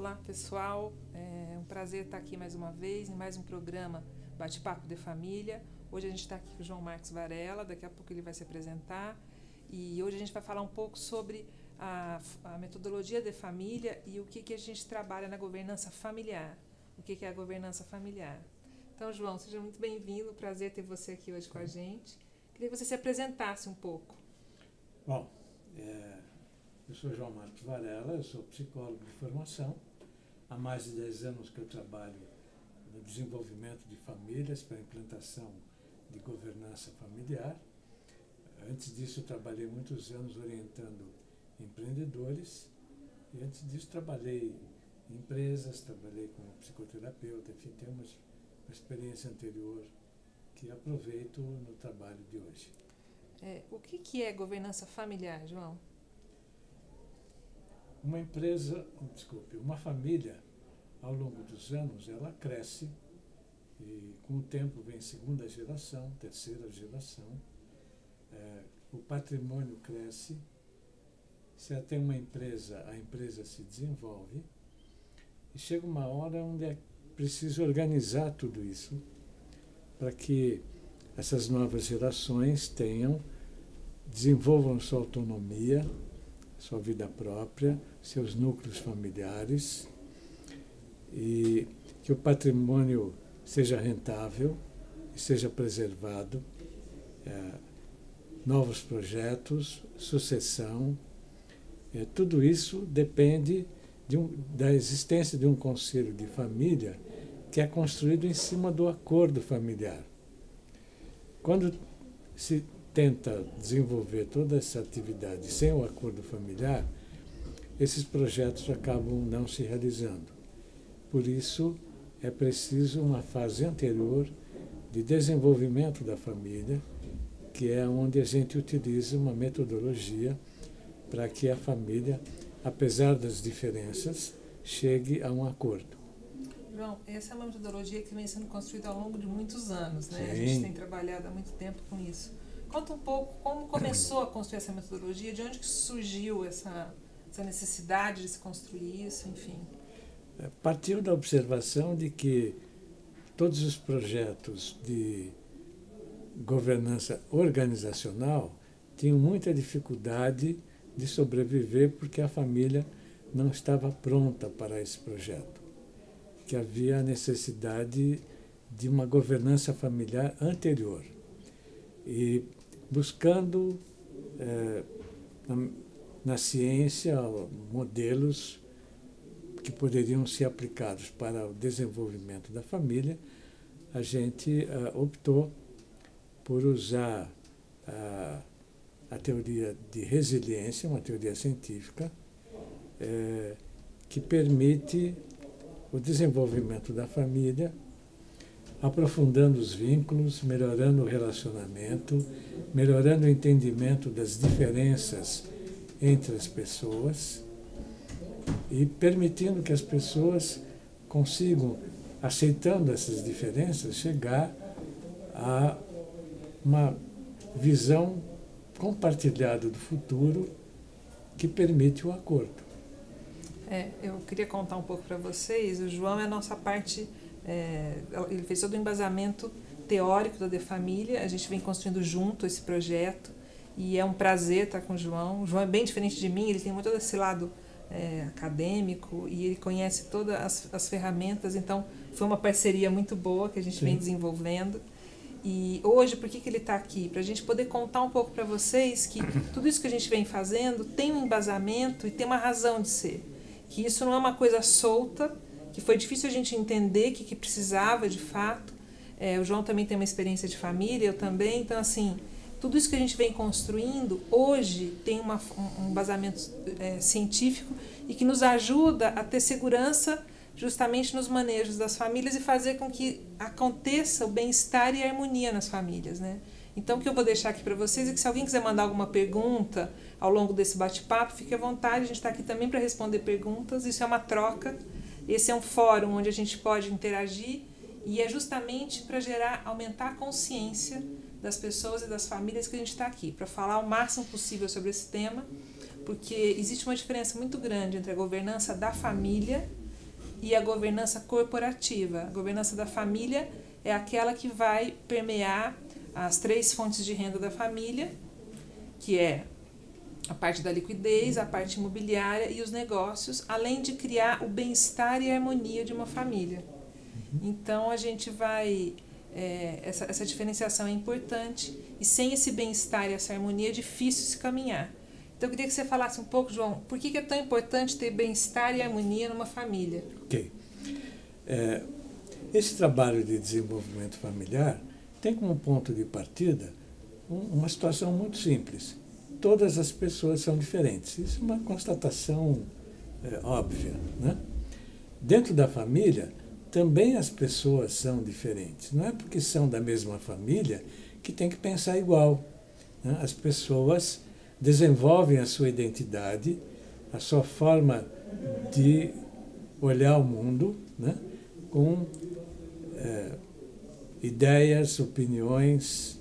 Olá pessoal, é um prazer estar aqui mais uma vez em mais um programa Bate-Papo de Família. Hoje a gente está aqui com o João Marcos Varela, daqui a pouco ele vai se apresentar e hoje a gente vai falar um pouco sobre a metodologia de família e o que a gente trabalha na governança familiar. O que é a governança familiar? Então, João, seja muito bem-vindo, prazer ter você aqui hoje com a gente. Queria que você se apresentasse um pouco. Bom, eu sou João Marcos Varela, eu sou psicólogo de formação. Há mais de 10 anos que eu trabalho no desenvolvimento de famílias para a implantação de governança familiar. Antes disso, eu trabalhei muitos anos orientando empreendedores e antes disso trabalhei em empresas, trabalhei como psicoterapeuta, enfim, tenho uma experiência anterior que aproveito no trabalho de hoje. O que é governança familiar, João? Uma família, ao longo dos anos, ela cresce e com o tempo vem segunda geração, terceira geração, o patrimônio cresce, se ela tem uma empresa, a empresa se desenvolve e chega uma hora onde é preciso organizar tudo isso para que essas novas gerações desenvolvam sua autonomia, sua vida própria, seus núcleos familiares e que o patrimônio seja rentável e seja preservado, novos projetos, sucessão, tudo isso depende da existência de um conselho de família que é construído em cima do acordo familiar. Quando se tenta desenvolver toda essa atividade sem o acordo familiar, esses projetos acabam não se realizando. Por isso, é preciso uma fase anterior de desenvolvimento da família, que é onde a gente utiliza uma metodologia para que a família, apesar das diferenças, chegue a um acordo. João, essa é uma metodologia que vem sendo construída ao longo de muitos anos, né? Sim. A gente tem trabalhado há muito tempo com isso. Conta um pouco como começou a construir essa metodologia, de onde que surgiu essa necessidade de se construir isso, enfim. Partiu da observação de que todos os projetos de governança organizacional tinham muita dificuldade de sobreviver porque a família não estava pronta para esse projeto, que havia a necessidade de uma governança familiar anterior. E buscando na ciência modelos que poderiam ser aplicados para o desenvolvimento da família, a gente optou por usar a teoria de resiliência, uma teoria científica, que permite o desenvolvimento da família, aprofundando os vínculos, melhorando o relacionamento, melhorando o entendimento das diferenças entre as pessoas e permitindo que as pessoas consigam, aceitando essas diferenças, chegar a uma visão compartilhada do futuro que permite o acordo. Eu queria contar um pouco para vocês. O João é a nossa parte, ele fez todo o embasamento teórico da De Família, a gente vem construindo junto esse projeto e é um prazer estar com o João. O João é bem diferente de mim, ele tem muito desse lado acadêmico e ele conhece todas as ferramentas, então foi uma parceria muito boa que a gente vem desenvolvendo. E hoje, por que ele está aqui? Para a gente poder contar um pouco para vocês que tudo isso que a gente vem fazendo tem um embasamento e tem uma razão de ser. Que isso não é uma coisa solta, que foi difícil a gente entender que precisava de fato. O João também tem uma experiência de família, eu também. Então, assim, tudo isso que a gente vem construindo, hoje tem um embasamento científico e que nos ajuda a ter segurança justamente nos manejos das famílias e fazer com que aconteça o bem-estar e a harmonia nas famílias, né? Então, o que eu vou deixar aqui para vocês é que se alguém quiser mandar alguma pergunta ao longo desse bate-papo, fique à vontade, a gente está aqui também para responder perguntas, isso é uma troca, esse é um fórum onde a gente pode interagir e é justamente para aumentar a consciência das pessoas e das famílias que a gente está aqui, para falar o máximo possível sobre esse tema, porque existe uma diferença muito grande entre a governança da família e a governança corporativa. A governança da família é aquela que vai permear as 3 fontes de renda da família, que é a parte da liquidez, a parte imobiliária e os negócios, além de criar o bem-estar e a harmonia de uma família. Então, a gente vai... essa diferenciação é importante, e sem esse bem-estar e essa harmonia é difícil se caminhar. Então, eu queria que você falasse um pouco, João, por que é tão importante ter bem-estar e harmonia numa família? Ok. Esse trabalho de desenvolvimento familiar tem como ponto de partida uma situação muito simples. Todas as pessoas são diferentes. Isso é uma constatação óbvia, né? Dentro da família, também as pessoas são diferentes. Não é porque são da mesma família que tem que pensar igual, né? As pessoas desenvolvem a sua identidade, a sua forma de olhar o mundo, né? Com ideias, opiniões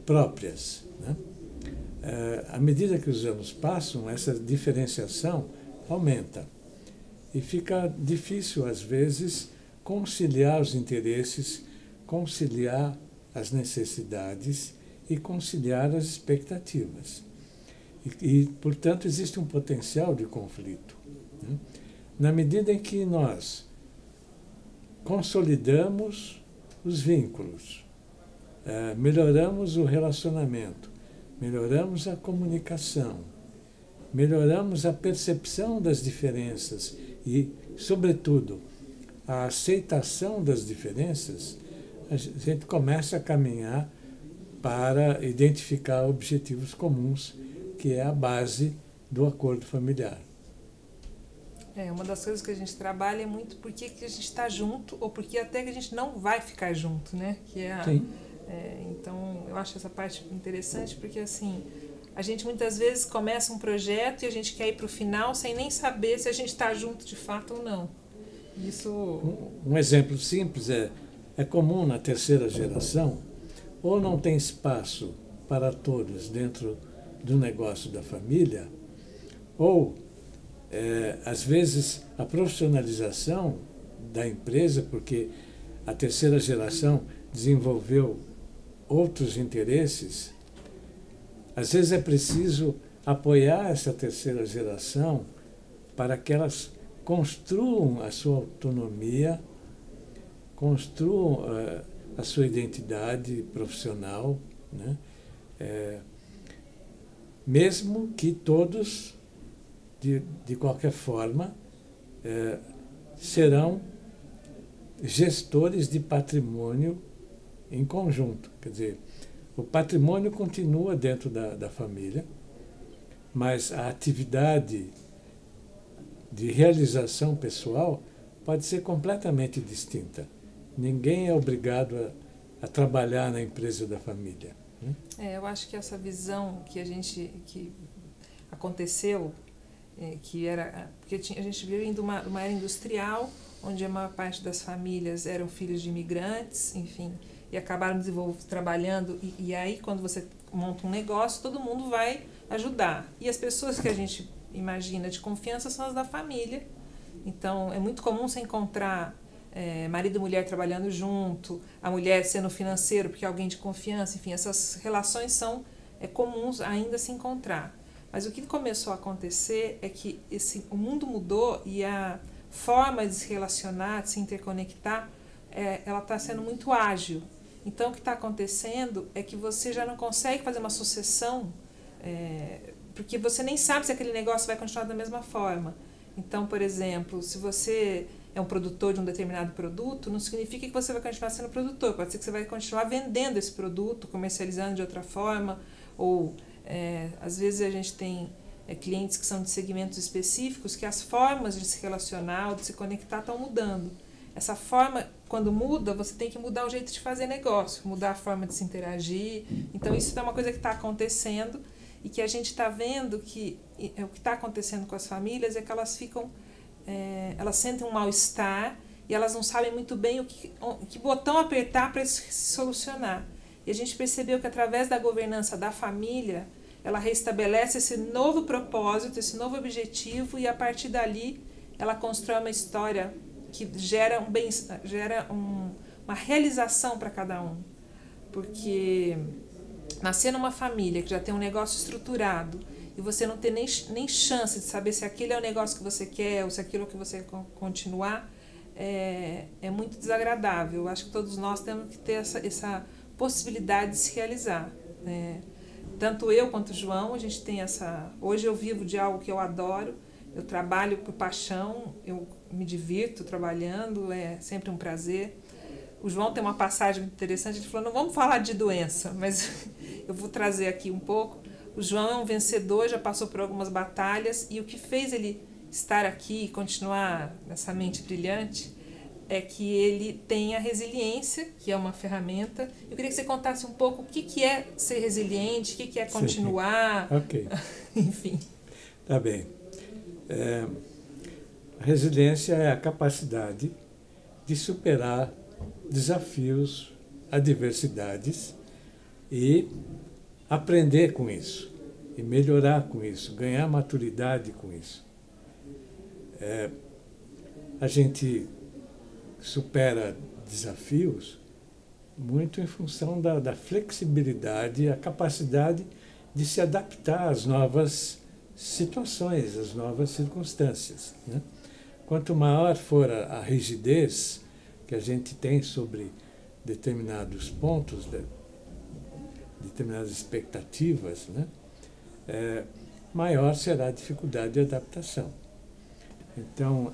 próprias, né? À medida que os anos passam, essa diferenciação aumenta e fica difícil, às vezes, conciliar os interesses, conciliar as necessidades e conciliar as expectativas. Portanto, existe um potencial de conflito, né? Na medida em que nós consolidamos os vínculos, melhoramos o relacionamento, melhoramos a comunicação, melhoramos a percepção das diferenças e, sobretudo, a aceitação das diferenças, a gente começa a caminhar para identificar objetivos comuns, que é a base do acordo familiar. Uma das coisas que a gente trabalha é muito por que a gente está junto ou porque até que a gente não vai ficar junto, né? Que é Sim. Então, eu acho essa parte interessante porque, assim, a gente muitas vezes começa um projeto e a gente quer ir para o final sem nem saber se a gente está junto de fato ou não. Isso... Um exemplo simples é comum na terceira geração, ou não tem espaço para todos dentro do negócio da família, ou, às vezes, a profissionalização da empresa, porque a terceira geração desenvolveu outros interesses, às vezes é preciso apoiar essa terceira geração para que elas construam a sua autonomia, construam a sua identidade profissional, né? Mesmo que todos, de qualquer forma, serão gestores de patrimônio em conjunto. Quer dizer, o patrimônio continua dentro da família, mas a atividade de realização pessoal pode ser completamente distinta. Ninguém é obrigado a trabalhar na empresa da família, né? Eu acho que essa visão que aconteceu, porque a gente veio de uma era industrial, onde a maior parte das famílias eram filhos de imigrantes, enfim, e acabaram trabalhando, e aí quando você monta um negócio, todo mundo vai ajudar. E as pessoas que a gente imagina de confiança são as da família. Então, é muito comum você encontrar marido e mulher trabalhando junto, a mulher sendo financeiro porque é alguém de confiança, enfim, essas relações são comuns ainda se encontrar. Mas o que começou a acontecer é que o mundo mudou e a forma de se relacionar, de se interconectar, ela está sendo muito ágil. Então, o que está acontecendo é que você já não consegue fazer uma sucessão, porque você nem sabe se aquele negócio vai continuar da mesma forma. Então, por exemplo, se você é um produtor de um determinado produto, não significa que você vai continuar sendo produtor. Pode ser que você vai continuar vendendo esse produto, comercializando de outra forma, ou às vezes a gente tem clientes que são de segmentos específicos que as formas de se relacionar ou de se conectar estão mudando. Essa forma, quando muda, você tem que mudar o jeito de fazer negócio, mudar a forma de se interagir. Então, isso é uma coisa que está acontecendo e que a gente está vendo que o que está acontecendo com as famílias é que elas ficam, elas sentem um mal-estar e elas não sabem muito bem que botão apertar para isso se solucionar. E a gente percebeu que através da governança da família, ela restabelece esse novo propósito, esse novo objetivo e a partir dali ela constrói uma história que gera uma realização para cada um. Porque nascer numa família que já tem um negócio estruturado e você não tem nem chance de saber se aquele é o negócio que você quer ou se aquilo é o que você quer continuar, é muito desagradável. Eu acho que todos nós temos que ter essa possibilidade de se realizar. Tanto eu quanto o João, a gente tem essa... Hoje eu vivo de algo que eu adoro, eu trabalho por paixão, eu me divirto trabalhando, é sempre um prazer. O João tem uma passagem muito interessante, ele falou, não vamos falar de doença, mas eu vou trazer aqui um pouco. O João é um vencedor, já passou por algumas batalhas, e o que fez ele estar aqui e continuar nessa mente brilhante é que ele tem a resiliência, que é uma ferramenta. Eu queria que você contasse um pouco o que é ser resiliente, o que é continuar. Sim. Ok. Enfim. Tá bem. A resiliência é a capacidade de superar desafios, adversidades e aprender com isso, e melhorar com isso, ganhar maturidade com isso. A gente supera desafios muito em função da flexibilidade, a capacidade de se adaptar às novas situações, às novas circunstâncias, né? Quanto maior for a rigidez que a gente tem sobre determinados pontos, determinadas expectativas, né? Maior será a dificuldade de adaptação. Então,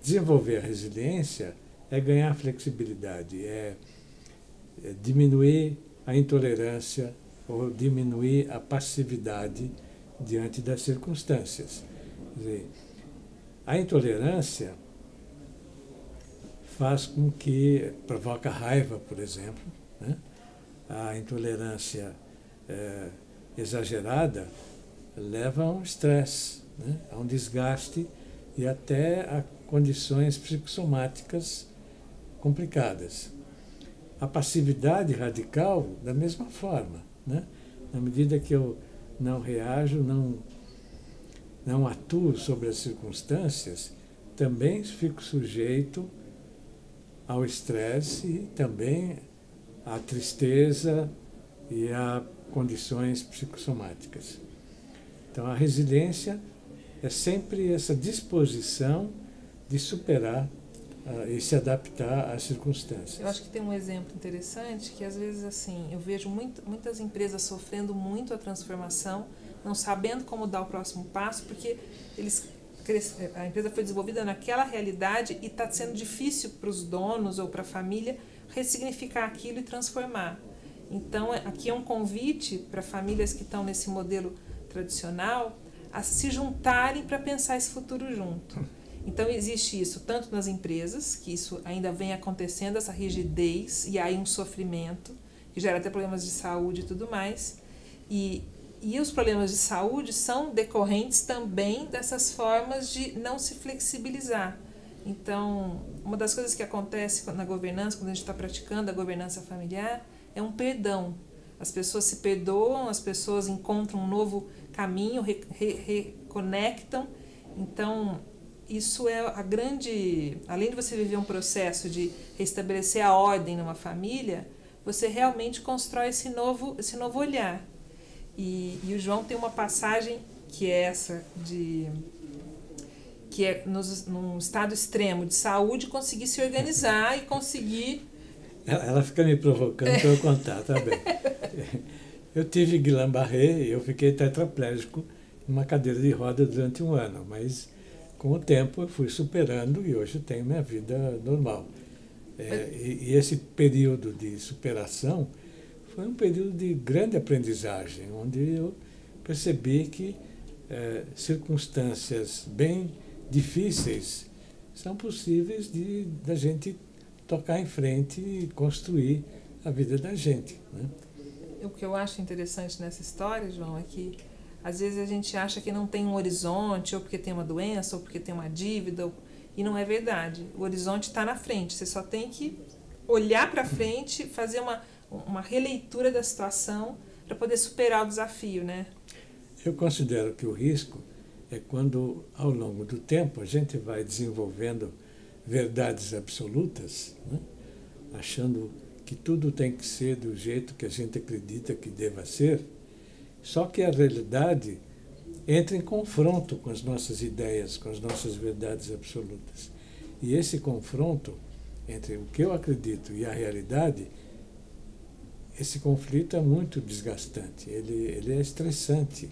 desenvolver a resiliência é ganhar flexibilidade, é diminuir a intolerância ou diminuir a passividade diante das circunstâncias. Quer dizer, a intolerância faz com que provoca raiva, por exemplo, né? A intolerância exagerada leva a um estresse, né? A um desgaste e até a condições psicossomáticas complicadas. A passividade radical, da mesma forma, né? Na medida que eu não reajo, não atuo sobre as circunstâncias, também fico sujeito ao estresse e também à tristeza e a condições psicossomáticas. Então, a resiliência é sempre essa disposição de superar e se adaptar às circunstâncias. Eu acho que tem um exemplo interessante que, às vezes, assim, eu vejo muitas empresas sofrendo muito a transformação, não sabendo como dar o próximo passo, porque a empresa foi desenvolvida naquela realidade e está sendo difícil para os donos ou para a família ressignificar aquilo e transformar. Então, aqui é um convite para famílias que estão nesse modelo tradicional a se juntarem para pensar esse futuro junto. Então, existe isso tanto nas empresas, que isso ainda vem acontecendo, essa rigidez, e aí um sofrimento, que gera até problemas de saúde e tudo mais. E os problemas de saúde são decorrentes também dessas formas de não se flexibilizar. Então, uma das coisas que acontece na governança, quando a gente está praticando a governança familiar, é um perdão. As pessoas se perdoam, as pessoas encontram um novo caminho, reconectam. Então, isso é a grande... Além de você viver um processo de restabelecer a ordem numa família, você realmente constrói esse novo olhar. E o João tem uma passagem que é essa, que é num estado extremo de saúde, conseguir se organizar e conseguir... Ela fica me provocando para eu contar, tá bem. Eu tive Guillain-Barré e eu fiquei tetraplégico em uma cadeira de roda durante 1 ano, mas com o tempo eu fui superando e hoje tenho minha vida normal. E esse período de superação foi um período de grande aprendizagem, onde eu percebi que circunstâncias bem difíceis são possíveis da gente tocar em frente e construir a vida da gente, né? O que eu acho interessante nessa história, João, é que às vezes a gente acha que não tem um horizonte, ou porque tem uma doença, ou porque tem uma dívida, e não é verdade. O horizonte está na frente, você só tem que olhar para frente, fazer uma releitura da situação para poder superar o desafio, né? Eu considero que o risco é quando, ao longo do tempo, a gente vai desenvolvendo verdades absolutas, né? Achando que tudo tem que ser do jeito que a gente acredita que deva ser, só que a realidade entra em confronto com as nossas ideias, com as nossas verdades absolutas. E esse confronto entre o que eu acredito e a realidade, esse conflito é muito desgastante, ele é estressante.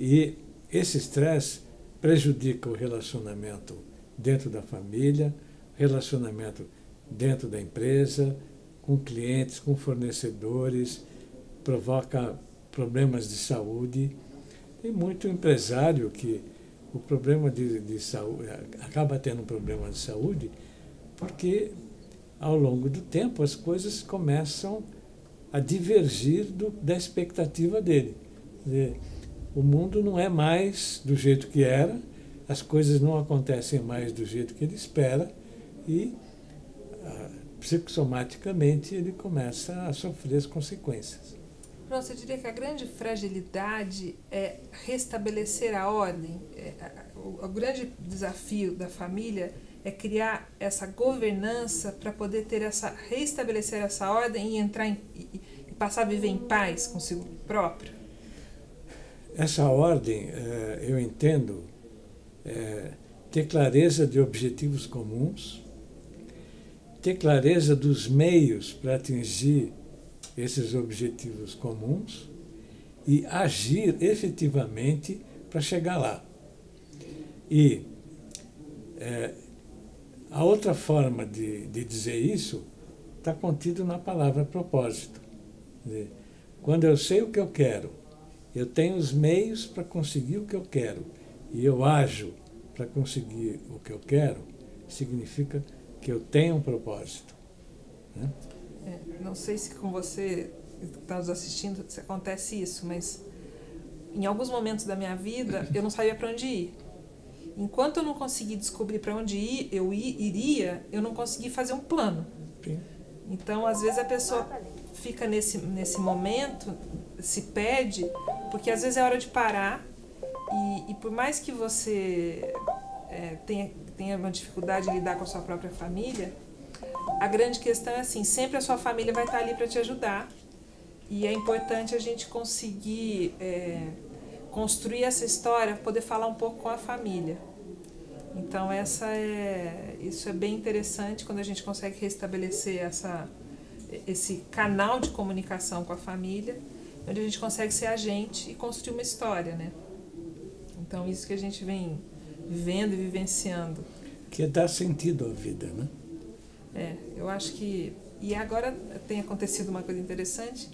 E esse estresse prejudica o relacionamento dentro da família, relacionamento dentro da empresa, com clientes, com fornecedores, provoca problemas de saúde. Tem muito empresário que o problema de saúde acaba tendo um problema de saúde porque, ao longo do tempo, as coisas começam a divergir da expectativa dele. Quer dizer, o mundo não é mais do jeito que era, as coisas não acontecem mais do jeito que ele espera e, psicossomaticamente, ele começa a sofrer as consequências. Não, você diria que a grande fragilidade é restabelecer a ordem? O grande desafio da família é criar essa governança para poder ter restabelecer essa ordem e entrar e passar a viver em paz consigo próprio? Essa ordem, eu entendo, ter clareza de objetivos comuns, ter clareza dos meios para atingir esses objetivos comuns e agir efetivamente para chegar lá. E a outra forma de dizer isso está contido na palavra propósito. Quer dizer, quando eu sei o que eu quero, eu tenho os meios para conseguir o que eu quero e eu ajo para conseguir o que eu quero, significa que eu tenho um propósito, né? Não sei se com você que está nos assistindo se acontece isso, mas em alguns momentos da minha vida eu não sabia para onde ir. Enquanto eu não consegui descobrir para onde iria, eu não consegui fazer um plano. Sim. Então, às vezes a pessoa fica nesse momento, se perde, porque às vezes é hora de parar e por mais que você tenha uma dificuldade de lidar com a sua própria família, a grande questão é assim, sempre a sua família vai estar ali para te ajudar e é importante a gente conseguir construir essa história, poder falar um pouco com a família. Então isso é bem interessante quando a gente consegue restabelecer esse canal de comunicação com a família, onde a gente consegue ser agente e construir uma história, né? Então isso que a gente vem vivendo e vivenciando. Que é dar sentido à vida, né? Eu acho que... E agora tem acontecido uma coisa interessante,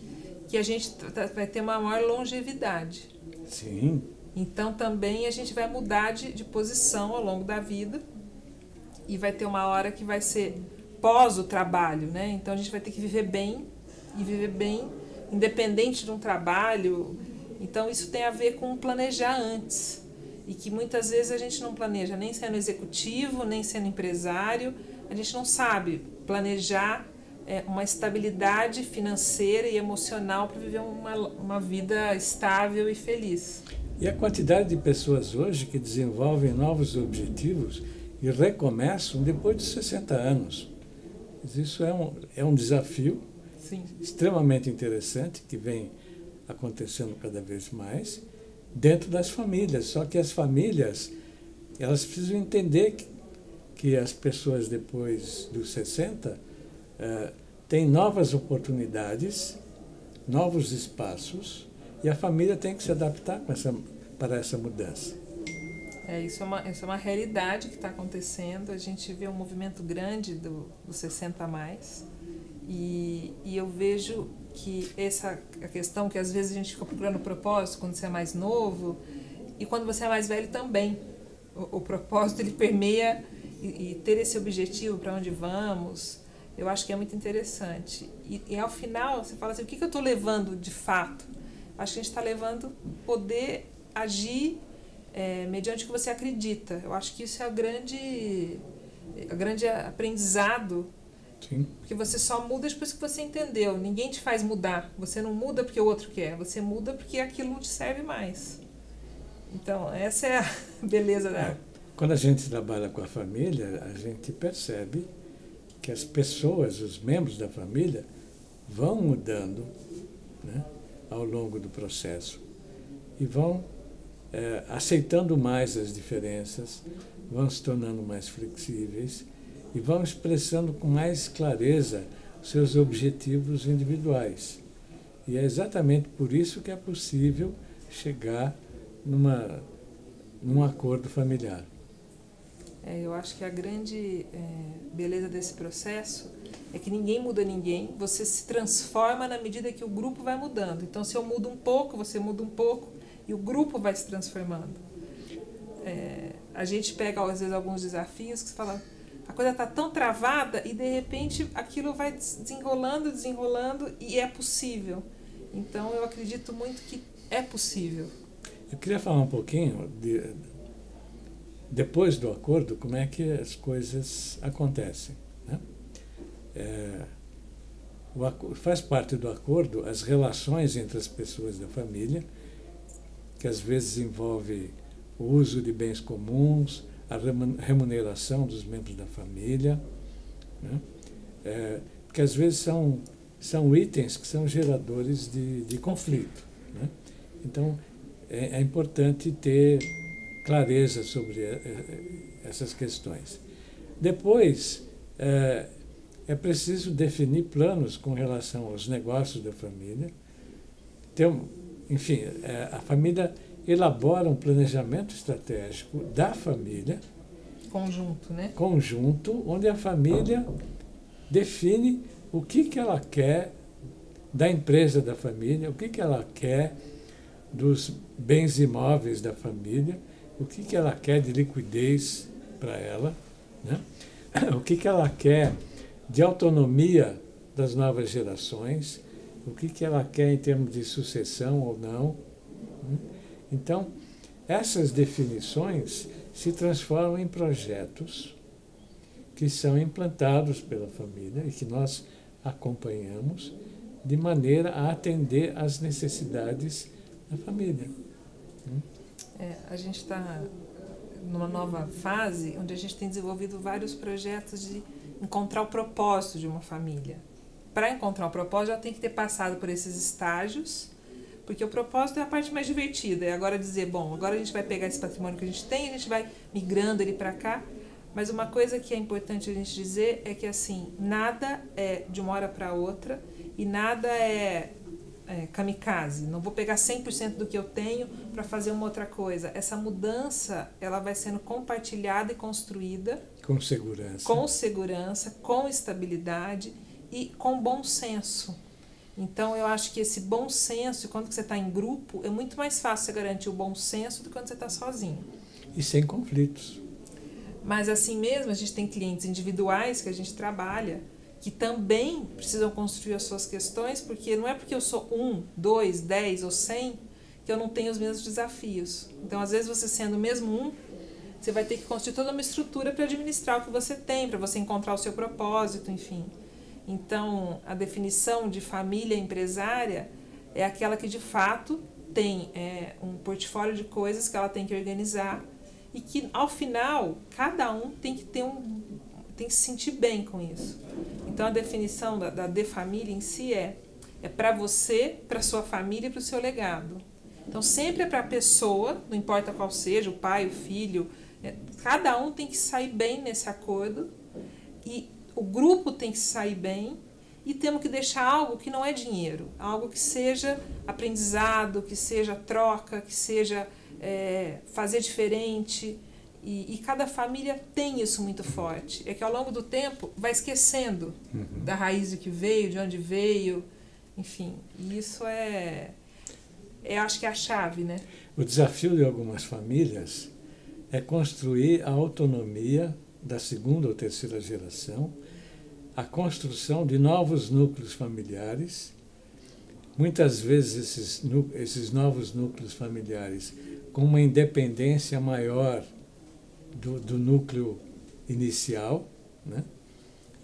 que a gente vai ter uma maior longevidade. Sim. Então também a gente vai mudar de posição ao longo da vida e vai ter uma hora que vai ser pós o trabalho, né? Então a gente vai ter que viver bem e viver bem independente de um trabalho. Então isso tem a ver com planejar antes e que muitas vezes a gente não planeja nem sendo executivo, nem sendo empresário. A gente não sabe planejar uma estabilidade financeira e emocional para viver uma vida estável e feliz. E a quantidade de pessoas hoje que desenvolvem novos objetivos e recomeçam depois de 60 anos. Isso é um desafio. Sim. Extremamente interessante que vem acontecendo cada vez mais dentro das famílias. Só que as famílias elas precisam entender que as pessoas depois dos 60 têm novas oportunidades, novos espaços, e a família tem que se adaptar para essa mudança. Isso é uma realidade que está acontecendo. A gente vê um movimento grande do 60 a mais. E eu vejo que a questão que às vezes a gente fica procurando propósito quando você é mais novo, e quando você é mais velho também. O propósito ele permeia e ter esse objetivo para onde vamos, eu acho que é muito interessante. E ao final você fala assim, o que eu estou levando de fato? Acho que a gente está levando poder agir mediante o que você acredita. Eu acho que isso é o grande aprendizado. Sim. Porque você só muda depois que você entendeu. Ninguém te faz mudar. Você não muda porque o outro quer. Você muda porque aquilo não te serve mais. Então, essa é a beleza da... Quando a gente trabalha com a família, a gente percebe que as pessoas, os membros da família, vão mudando, né, ao longo do processo e vão aceitando mais as diferenças, vão se tornando mais flexíveis e vão expressando com mais clareza seus objetivos individuais. E é exatamente por isso que é possível chegar num acordo familiar. Eu acho que a grande beleza desse processo é que ninguém muda ninguém, você se transforma na medida que o grupo vai mudando. Então, se eu mudo um pouco, você muda um pouco e o grupo vai se transformando. A gente pega, às vezes, alguns desafios que você fala, a coisa está tão travada e, de repente, aquilo vai desenrolando e é possível. Então, eu acredito muito que é possível. Eu queria falar um pouquinho depois do acordo, como é que as coisas acontecem, né? Faz parte do acordo as relações entre as pessoas da família, que às vezes envolve o uso de bens comuns, a remuneração dos membros da família, né? Porque às vezes são itens que são geradores de conflito, né? Então, é importante ter clareza sobre essas questões. Depois, é preciso definir planos com relação aos negócios da família. Enfim, a família elabora um planejamento estratégico da família. Conjunto, né? Conjunto, onde a família define o que ela quer da empresa da família, o que ela quer dos bens imóveis da família, o que ela quer de liquidez para ela, né? O que ela quer de autonomia das novas gerações, o que ela quer em termos de sucessão ou não. Então, essas definições se transformam em projetos que são implantados pela família e que nós acompanhamos de maneira a atender às necessidades da família. A gente está numa nova fase onde a gente tem desenvolvido vários projetos de encontrar o propósito de uma família. Para encontrar o propósito, já tem que ter passado por esses estágios, porque o propósito é a parte mais divertida. É agora dizer, bom, agora a gente vai pegar esse patrimônio que a gente tem, a gente vai migrando ele para cá. Mas uma coisa que é importante a gente dizer é que, assim, nada é de uma hora para outra e nada é kamikaze. Não vou pegar 100% do que eu tenho para fazer uma outra coisa. Essa mudança, ela vai sendo compartilhada e construída com segurança, com estabilidade e com bom senso. Então, eu acho que esse bom senso, quando você está em grupo, é muito mais fácil você garantir o bom senso do que quando você está sozinho. E sem conflitos. Mas assim mesmo, a gente tem clientes individuais que a gente trabalha, que também precisam construir as suas questões, porque não é porque eu sou 1, 2, 10 ou 100 que eu não tenho os mesmos desafios. Então, às vezes, você sendo mesmo você vai ter que construir toda uma estrutura para administrar o que você tem, para você encontrar o seu propósito, enfim. Então, a definição de família empresária é aquela que, de fato, tem um portfólio de coisas que ela tem que organizar e que, ao final, cada um tem que ter tem que se sentir bem com isso. Então, a definição da de família em si é para você, para sua família e para o seu legado. Então, sempre é para a pessoa, não importa qual seja, o pai, o filho, cada um tem que sair bem nesse acordo e o grupo tem que sair bem e temos que deixar algo que não é dinheiro, algo que seja aprendizado, que seja troca, que seja fazer diferente. E cada família tem isso muito forte. É que ao longo do tempo vai esquecendo da raiz do que veio, de onde veio, enfim. E isso acho que é a chave, né? O desafio de algumas famílias é construir a autonomia da segunda ou terceira geração, a construção de novos núcleos familiares. Muitas vezes esses novos núcleos familiares com uma independência maior do núcleo inicial, né?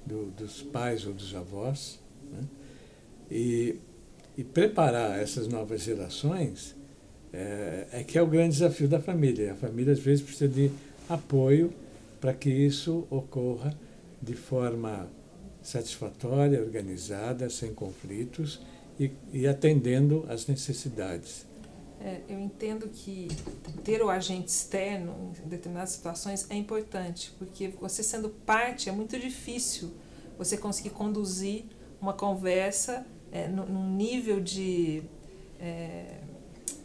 Dos pais ou dos avós, né? E preparar essas novas gerações é que é o grande desafio da família. A família, às vezes, precisa de apoio para que isso ocorra de forma satisfatória, organizada, sem conflitos e atendendo às necessidades. Eu entendo que ter o agente externo em determinadas situações é importante, porque você sendo parte é muito difícil você conseguir conduzir uma conversa num nível de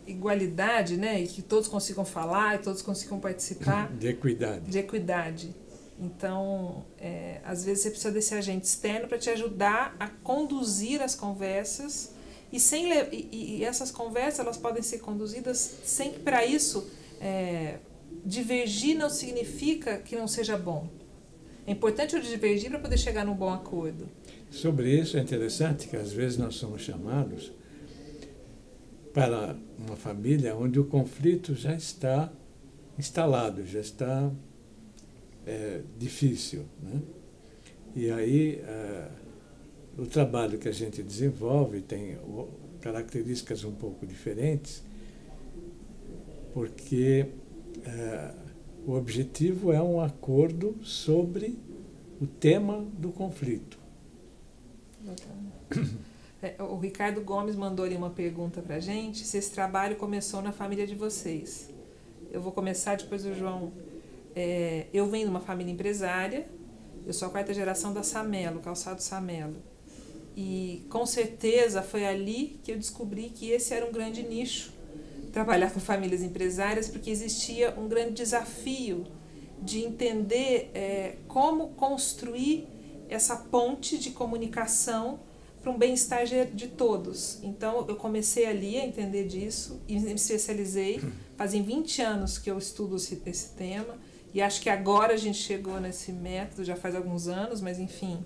igualdade, né, e que todos consigam falar e todos consigam participar. De equidade. De equidade. Então, às vezes você precisa desse agente externo para te ajudar a conduzir as conversas e essas conversas elas podem ser conduzidas sem que para isso divergir não significa que não seja bom. É importante eu divergir para poder chegar num bom acordo. Sobre isso é interessante que às vezes nós somos chamados para uma família onde o conflito já está instalado, já está difícil, né? E aí o trabalho que a gente desenvolve tem características um pouco diferentes, porque o objetivo é um acordo sobre o tema do conflito. O Ricardo Gomes mandou ali uma pergunta para a gente, se esse trabalho começou na família de vocês. Eu vou começar, depois o João. Eu venho de uma família empresária, eu sou a 4ª geração da Samelo, Calçado Samelo. E com certeza foi ali que eu descobri que esse era um grande nicho, trabalhar com famílias empresárias, porque existia um grande desafio de entender como construir essa ponte de comunicação para um bem-estar de todos. Então, eu comecei ali a entender disso e me especializei. Fazem 20 anos que eu estudo esse tema e acho que agora a gente chegou nesse método, já faz alguns anos, mas enfim,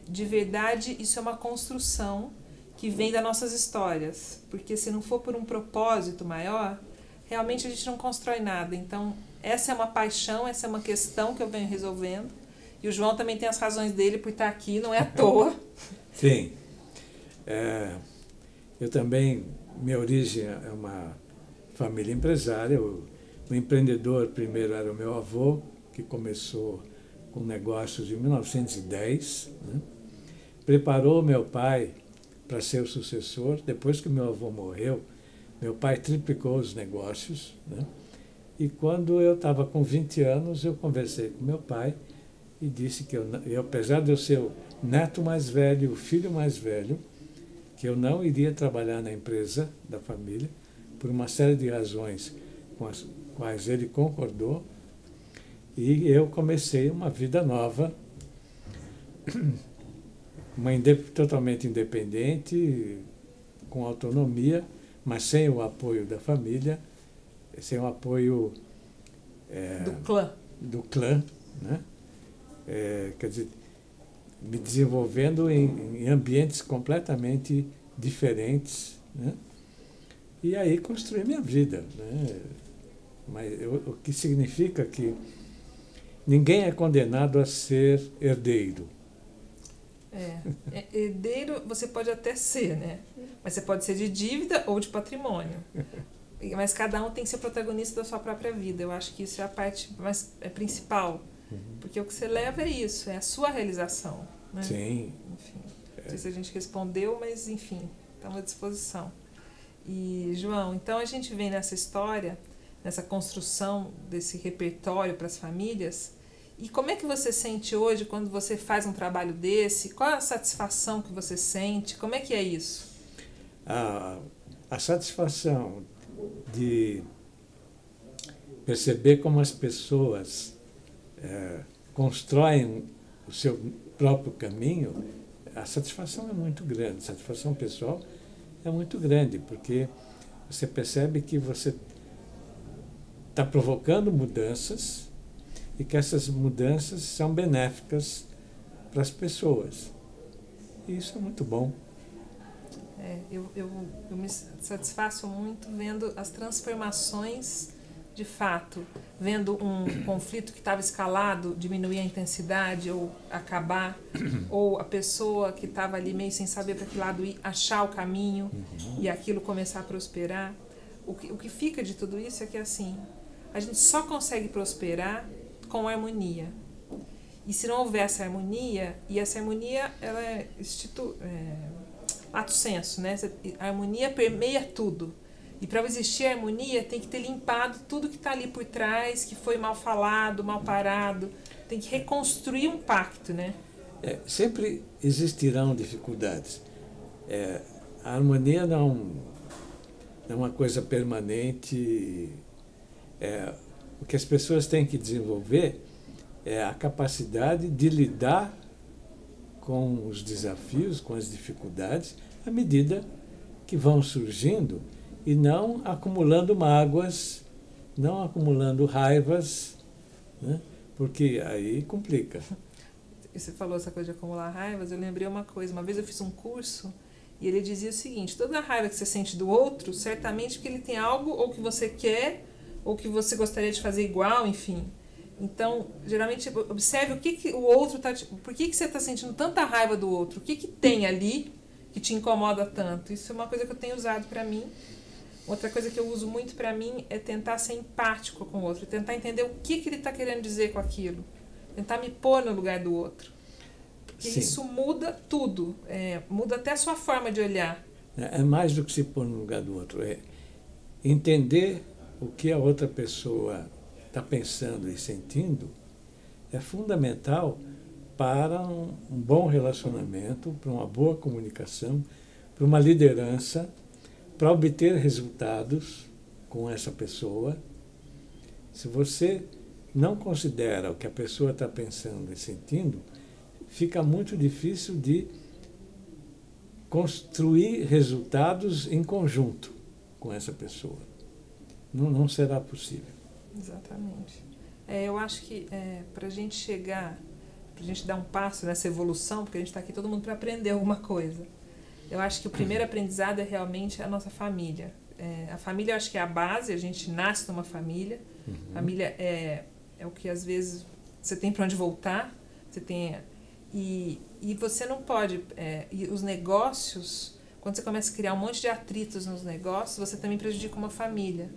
de verdade isso é uma construção que vem das nossas histórias, porque se não for por um propósito maior, realmente a gente não constrói nada. Então, essa é uma paixão, essa é uma questão que eu venho resolvendo. E o João também tem as razões dele por estar aqui, não é à toa. Sim. Eu também, minha origem é uma família empresária. O empreendedor primeiro era o meu avô, que começou com negócios em 1910, né? Preparou meu pai para ser o sucessor. Depois que meu avô morreu, meu pai triplicou os negócios, né? E quando eu estava com 20 anos, eu conversei com meu pai e disse que eu, apesar de eu ser o neto mais velho, o filho mais velho, que eu não iria trabalhar na empresa da família, por uma série de razões com as quais ele concordou, e eu comecei uma vida nova, totalmente independente, com autonomia, mas sem o apoio da família, sem o apoio do clã, né? Quer dizer, me desenvolvendo em ambientes completamente diferentes, né? E aí construí minha vida, né? Mas o que significa que ninguém é condenado a ser herdeiro. Herdeiro você pode até ser, né? Mas você pode ser de dívida ou de patrimônio. Mas cada um tem que ser protagonista da sua própria vida. Eu acho que isso é a parte mais principal. Porque o que você leva é isso, é a sua realização, né? Sim. Enfim, não sei se a gente respondeu, mas enfim, estamos à disposição. E, João, então a gente vem nessa história, nessa construção desse repertório para as famílias. E como é que você sente hoje quando você faz um trabalho desse? Qual é a satisfação que você sente? Como é que é isso? A satisfação de perceber como as pessoas constroem o seu próprio caminho, a satisfação é muito grande, a satisfação pessoal é muito grande, porque você percebe que você está provocando mudanças e que essas mudanças são benéficas para as pessoas. E isso é muito bom. Eu me satisfaço muito vendo as transformações de fato, vendo um conflito que estava escalado, diminuir a intensidade ou acabar, ou a pessoa que estava ali meio sem saber para que lado ir, achar o caminho e aquilo começar a prosperar. o que fica de tudo isso é que, assim, a gente só consegue prosperar com harmonia. E se não houver essa harmonia, e essa harmonia, ela é lato sensu, né? A harmonia permeia tudo. E para existir harmonia, tem que ter limpado tudo que está ali por trás, que foi mal falado, mal parado. Tem que reconstruir um pacto, né? Sempre existirão dificuldades. A harmonia não é uma coisa permanente. O que as pessoas têm que desenvolver é a capacidade de lidar com os desafios, com as dificuldades, à medida que vão surgindo, e não acumulando mágoas, não acumulando raivas, né? Porque aí complica. Você falou essa coisa de acumular raivas, eu lembrei uma coisa. Uma vez eu fiz um curso e ele dizia o seguinte: toda a raiva que você sente do outro, certamente porque ele tem algo ou que você quer, ou que você gostaria de fazer igual, enfim. Então, geralmente, observe o que o outro está... Por que você está sentindo tanta raiva do outro? O que tem ali que te incomoda tanto? Isso é uma coisa que eu tenho usado para mim. Outra coisa que eu uso muito para mim é tentar ser empático com o outro, tentar entender o que ele está querendo dizer com aquilo, tentar me pôr no lugar do outro. Porque Sim. isso muda tudo, muda até a sua forma de olhar. É mais do que se pôr no lugar do outro, é entender o que a outra pessoa está pensando e sentindo é fundamental para um bom relacionamento, para uma boa comunicação, para uma liderança, para obter resultados com essa pessoa. Se você não considera o que a pessoa está pensando e sentindo, fica muito difícil de construir resultados em conjunto com essa pessoa. Não será possível. Exatamente. Eu acho que para a gente chegar, para a gente dar um passo nessa evolução, porque a gente está aqui todo mundo para aprender alguma coisa, eu acho que o primeiro aprendizado é realmente a nossa família. A família, eu acho que é a base, a gente nasce numa família. Uhum. Família é o que às vezes você tem para onde voltar, você tem... E você não pode... e os negócios, quando você começa a criar um monte de atritos nos negócios, você também prejudica uma família.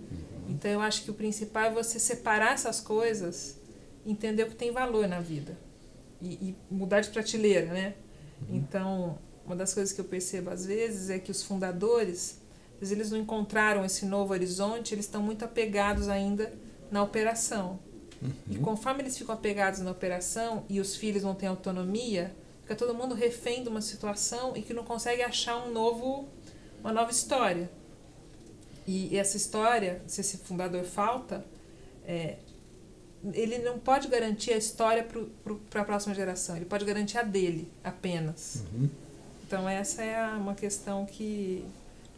Então, eu acho que o principal é você separar essas coisas, entender o que tem valor na vida. E mudar de prateleira, né? Então, uma das coisas que eu percebo às vezes é que os fundadores, às vezes eles não encontraram esse novo horizonte, eles estão muito apegados ainda na operação. E conforme eles ficam apegados na operação e os filhos não têm autonomia, fica todo mundo refém de uma situação e que não consegue achar uma nova história. E essa história, se esse fundador falta, ele não pode garantir a história para a próxima geração, ele pode garantir a dele apenas. Então essa é uma questão que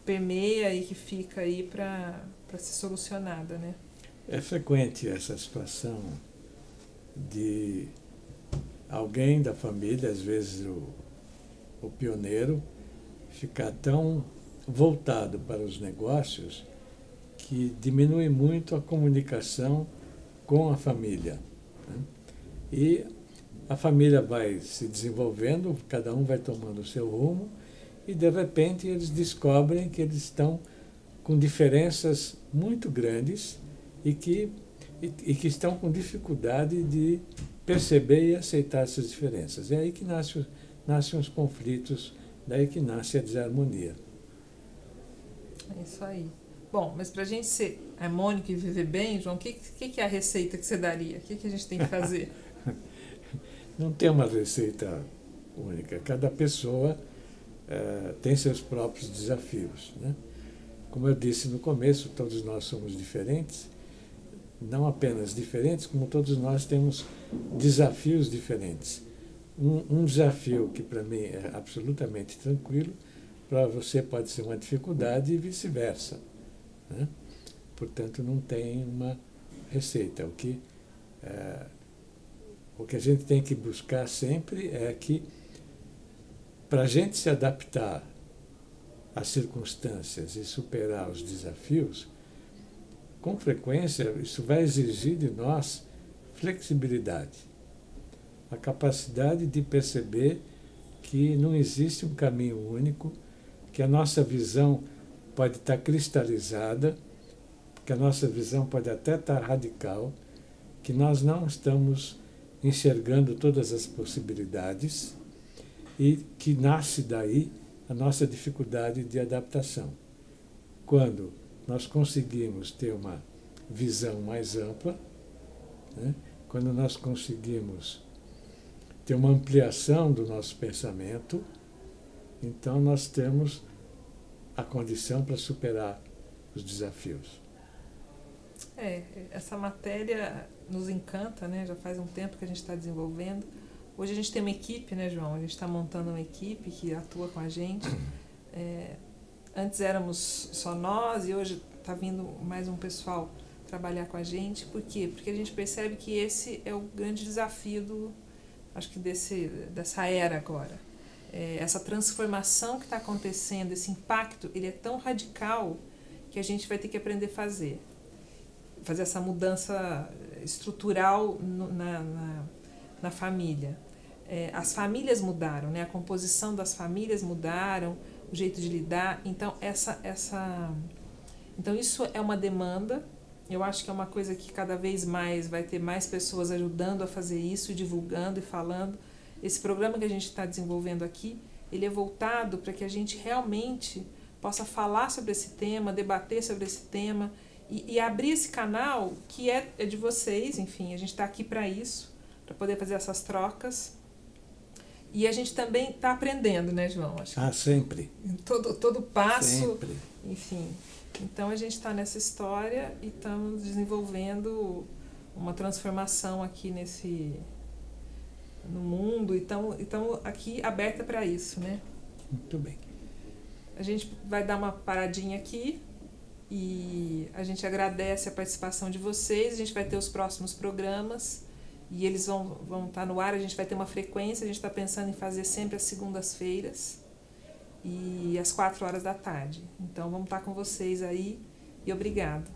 permeia e que fica aí para ser solucionada, né? É frequente essa situação de alguém da família, às vezes o pioneiro, ficar tão voltado para os negócios que diminui muito a comunicação com a família, né? E a família vai se desenvolvendo, cada um vai tomando o seu rumo e, de repente, eles descobrem que eles estão com diferenças muito grandes e que estão com dificuldade de perceber e aceitar essas diferenças. É aí que nascem os conflitos, daí que nasce a desarmonia. É isso aí. Bom, mas para a gente ser harmônico e viver bem, João, o que é a receita que você daria? O que a gente tem que fazer? Não tem uma receita única. Cada pessoa tem seus próprios desafios, né? Como eu disse no começo, todos nós somos diferentes. Não apenas diferentes, como todos nós temos desafios diferentes. Um desafio que para mim é absolutamente tranquilo, para você pode ser uma dificuldade e vice-versa, né? Portanto, não tem uma receita. O que a gente tem que buscar sempre é que, para a gente se adaptar às circunstâncias e superar os desafios, com frequência isso vai exigir de nós flexibilidade, a capacidade de perceber que não existe um caminho único, que a nossa visão pode estar cristalizada que a nossa visão pode até estar radical, que nós não estamos enxergando todas as possibilidades e que nasce daí a nossa dificuldade de adaptação. Quando nós conseguimos ter uma visão mais ampla, né? Quando nós conseguimos ter uma ampliação do nosso pensamento, então nós temos a condição para superar os desafios. Essa matéria nos encanta, né? Já faz um tempo que a gente está desenvolvendo. Hoje a gente tem uma equipe, né, João? A gente está montando uma equipe que atua com a gente. Antes éramos só nós e hoje está vindo mais um pessoal trabalhar com a gente. Por quê? Porque a gente percebe que esse é o grande desafio acho que dessa era agora. Essa transformação que está acontecendo, esse impacto, ele é tão radical que a gente vai ter que aprender a fazer essa mudança estrutural na família. As famílias mudaram, né? A composição das famílias mudaram, o jeito de lidar. Então, então isso é uma demanda. Eu acho que é uma coisa que cada vez mais vai ter mais pessoas ajudando a fazer isso, divulgando e falando. Esse programa que a gente está desenvolvendo aqui, ele é voltado para que a gente realmente possa falar sobre esse tema, debater sobre esse tema e abrir esse canal que é de vocês. Enfim, a gente está aqui para isso, para poder fazer essas trocas. E a gente também está aprendendo, né, João? Acho que sempre. Todo passo, sempre. Enfim. Então a gente está nessa história e estamos desenvolvendo uma transformação aqui no mundo. Então aqui aberta para isso, né? Muito bem. A gente vai dar uma paradinha aqui e a gente agradece a participação de vocês. A gente vai ter os próximos programas e eles vão estar no ar. A gente vai ter uma frequência. A gente está pensando em fazer sempre às segundas-feiras e às 4 horas da tarde. Então vamos estar com vocês aí e obrigado.